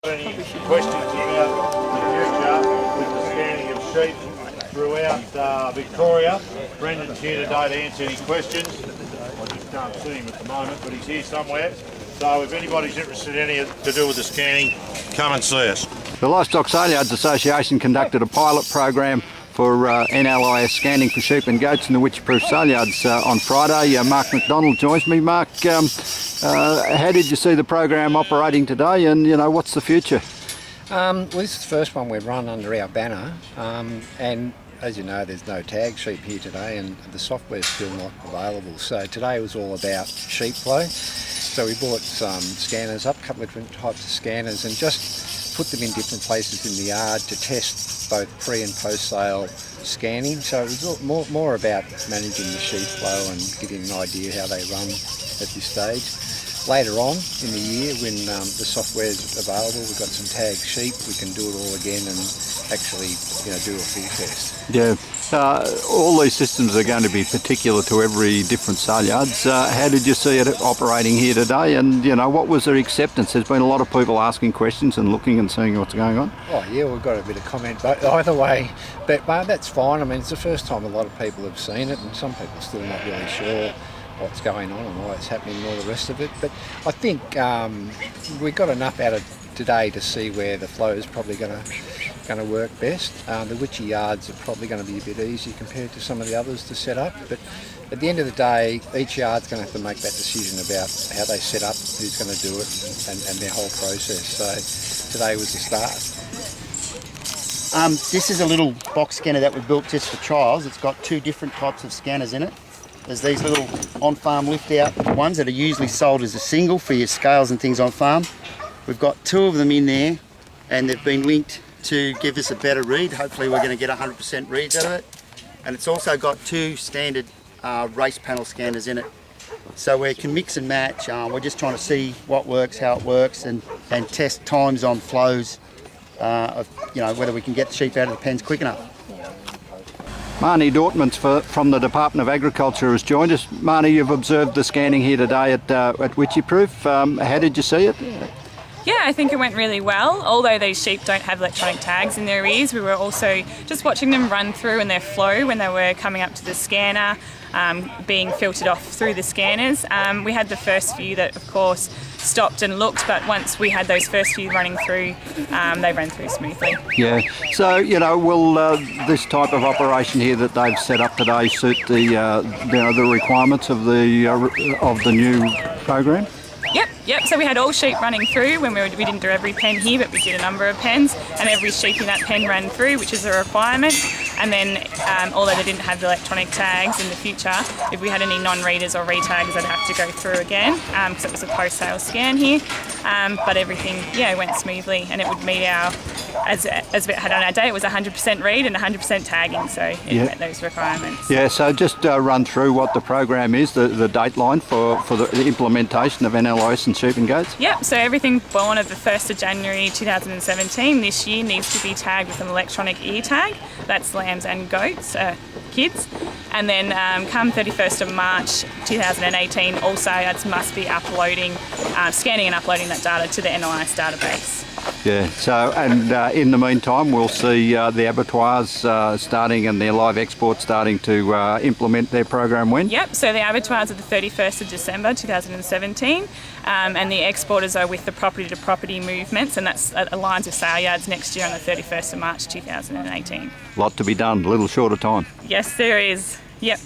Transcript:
Any questions about the future with the scanning of sheep throughout Victoria? Brendan's here today to answer any questions. I just can't see him at the moment, but he's here somewhere. So if anybody's interested in anything to do with the scanning, come and see us. The Livestock Saleyards Association conducted a pilot program for NLIS scanning for sheep and goats in the Wycheproof Saleyards on Friday. Mark McDonald joins me. Mark, how did you see the program operating today, and what's the future? Well, this is the first one we've run under our banner, and as you know, there's no tag sheep here today, and the software's still not available. So today was all about sheep flow. So we bought some scanners up, a couple of different types of scanners, and just put them in different places in the yard to test both pre and post sale scanning. So it was more about managing the sheep flow and getting an idea how they run at this stage. Later on in the year, when the software is available, we've got some tagged sheep, we can do it all again and actually do a full test. Yeah, all these systems are going to be particular to every different saleyards. How did you see it operating here today, and what was their acceptance? There's been a lot of people asking questions and looking and seeing what's going on. Oh yeah, we've got a bit of comment but either way, but that's fine. I mean, it's the first time a lot of people have seen it, and some people are still not really sure what's going on and why it's happening and all the rest of it. But I think we got enough out of today to see where the flow is probably going to work best. The Wyche yards are probably going to be a bit easier compared to some of the others to set up, but at the end of the day, each yard's going to have to make that decision about how they set up, who's going to do it, and their whole process. So today was the start. This is a little box scanner that we built just for trials. It's got two different types of scanners in it. There's these little on-farm lift-out ones that are usually sold as a single for your scales and things on farm. We've got two of them in there, and they've been linked to give us a better read. Hopefully we're going to get 100% reads out of it. And it's also got two standard race panel scanners in it. So we can mix and match. We're just trying to see what works, how it works, and test times on flows of whether we can get the sheep out of the pens quick enough. Marnie Dortmans from the Department of Agriculture has joined us. Marnie, you've observed the scanning here today at Wycheproof. How did you see it? Yeah, I think it went really well. Although these sheep don't have electronic tags in their ears, we were also just watching them run through and their flow when they were coming up to the scanner, being filtered off through the scanners. We had the first few that, of course, stopped and looked, but once we had those first few running through, they ran through smoothly. Yeah, so will this type of operation here that they've set up today suit the requirements of the new program? Yep. So we had all sheep running through when we didn't do every pen here, but we did a number of pens, and every sheep in that pen ran through, which is a requirement. And then, although they didn't have the electronic tags in the future, if we had any non-readers or retags, they'd have to go through again because it was a post-sale scan here. But everything, went smoothly, and it would meet our, as we had on our day, it was 100% read and 100% tagging, so it met those requirements. Yeah. So just run through what the program is, the dateline for the implementation of NLIS and sheep and goats. Yep, so everything born of the 1st of January 2017 this year needs to be tagged with an electronic ear tag. That's lambs and goats, kids. And then come 31st of March 2018, all saleyards must be scanning and uploading that data to the NLIS database. Yeah, so and in the meantime we'll see the abattoirs starting and their live exports starting to implement their program when? Yep, so the abattoirs are the 31st of December 2017 and the exporters are with the property to property movements, and that's aligns with saleyards next year on the 31st of March 2018. Lot to be done, a little short of time. Yes, there is. Yep.